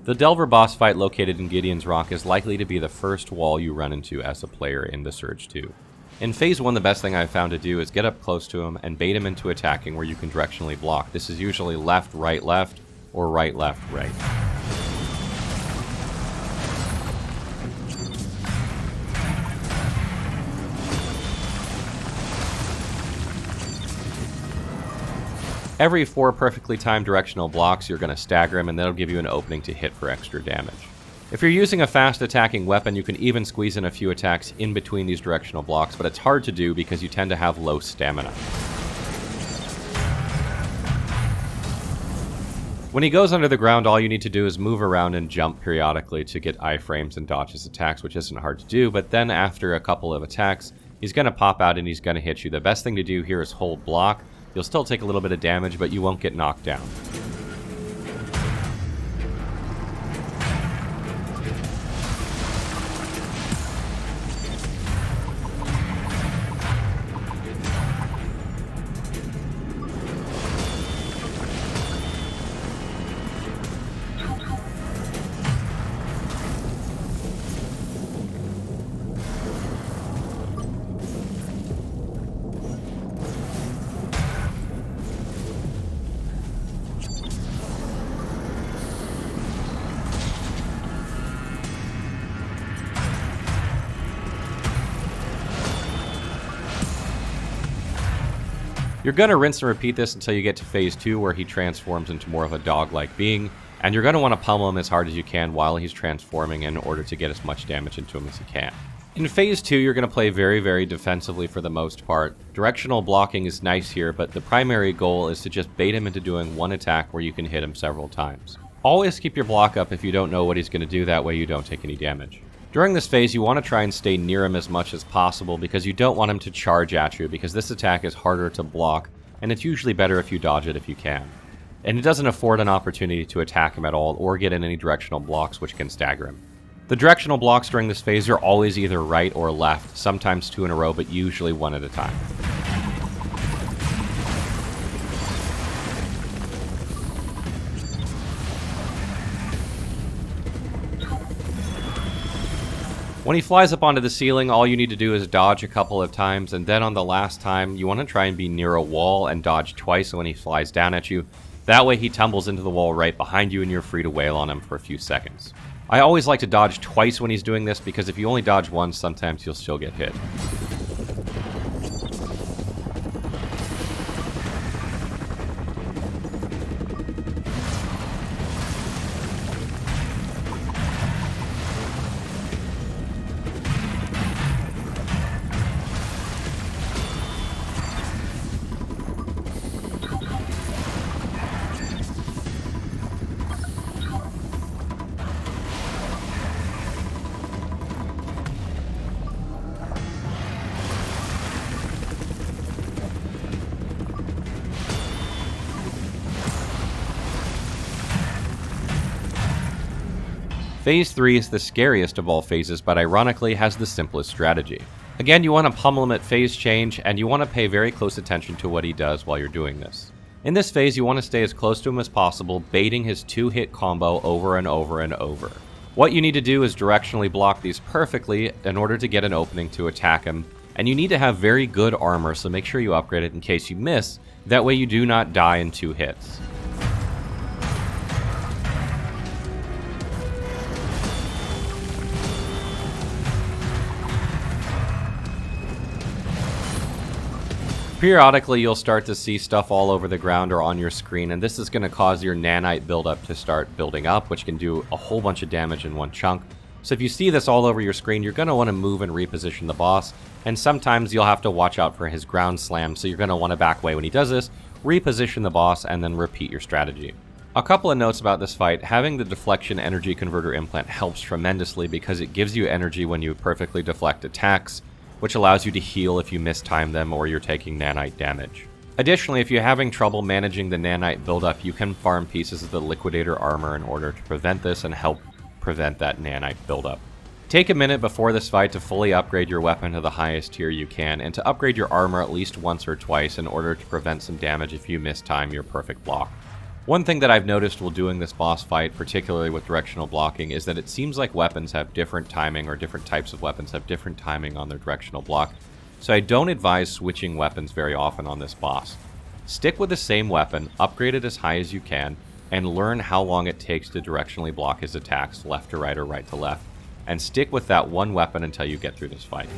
The Delver boss fight located in Gideon's Rock is likely to be the first wall you run into as a player in the Surge 2. In Phase 1, the best thing I've found to do is get up close to him and bait him into attacking where you can directionally block. This is usually left, or right, left, right. Every 4 perfectly timed directional blocks, you're going to stagger him, and that'll give you an opening to hit for extra damage. If you're using a fast attacking weapon, you can even squeeze in a few attacks in between these directional blocks, but it's hard to do because you tend to have low stamina. When he goes under the ground, all you need to do is move around and jump periodically to get iframes and dodge his attacks, which isn't hard to do, but then after a couple of attacks, he's going to pop out and he's going to hit you. The best thing to do here is hold block. You'll still take a little bit of damage, but you won't get knocked down. You're going to rinse and repeat this until you get to Phase 2, where he transforms into more of a dog-like being, and you're going to want to pummel him as hard as you can while he's transforming in order to get as much damage into him as you can. In Phase 2, you're going to play very, very defensively for the most part. Directional blocking is nice here, but the primary goal is to just bait him into doing one attack where you can hit him several times. Always keep your block up if you don't know what he's going to do, that way you don't take any damage. During this phase, you want to try and stay near him as much as possible because you don't want him to charge at you, because this attack is harder to block, and it's usually better if you dodge it if you can. And it doesn't afford an opportunity to attack him at all or get in any directional blocks which can stagger him. The directional blocks during this phase are always either right or left, sometimes 2 in a row, but usually 1 at a time. When he flies up onto the ceiling, all you need to do is dodge a couple of times, and then on the last time, you want to try and be near a wall and dodge twice when he flies down at you. That way he tumbles into the wall right behind you and you're free to wail on him for a few seconds. I always like to dodge twice when he's doing this, because if you only dodge once, sometimes you'll still get hit. Phase 3 is the scariest of all phases, but ironically has the simplest strategy. Again, you want to pummel him at phase change, and you want to pay very close attention to what he does while you're doing this. In this phase, you want to stay as close to him as possible, baiting his 2-hit combo over and over and over. What you need to do is directionally block these perfectly in order to get an opening to attack him, and you need to have very good armor, so make sure you upgrade it in case you miss, that way you do not die in 2 hits. Periodically, you'll start to see stuff all over the ground or on your screen, and this is going to cause your nanite buildup to start building up, which can do a whole bunch of damage in one chunk. So if you see this all over your screen, you're going to want to move and reposition the boss, and sometimes you'll have to watch out for his ground slam, so you're going to want to back away when he does this, reposition the boss, and then repeat your strategy. A couple of notes about this fight: having the deflection energy converter implant helps tremendously because it gives you energy when you perfectly deflect attacks, which allows you to heal if you mistime them or you're taking nanite damage. Additionally, if you're having trouble managing the nanite buildup, you can farm pieces of the liquidator armor in order to prevent this and help prevent that nanite buildup. Take a minute before this fight to fully upgrade your weapon to the highest tier you can, and to upgrade your armor at least once or twice in order to prevent some damage if you mistime your perfect block. One thing that I've noticed while doing this boss fight, particularly with directional blocking, is that it seems like weapons have different timing, or different types of weapons have different timing on their directional block. So I don't advise switching weapons very often on this boss. Stick with the same weapon, upgrade it as high as you can, and learn how long it takes to directionally block his attacks left to right or right to left. And stick with that one weapon until you get through this fight.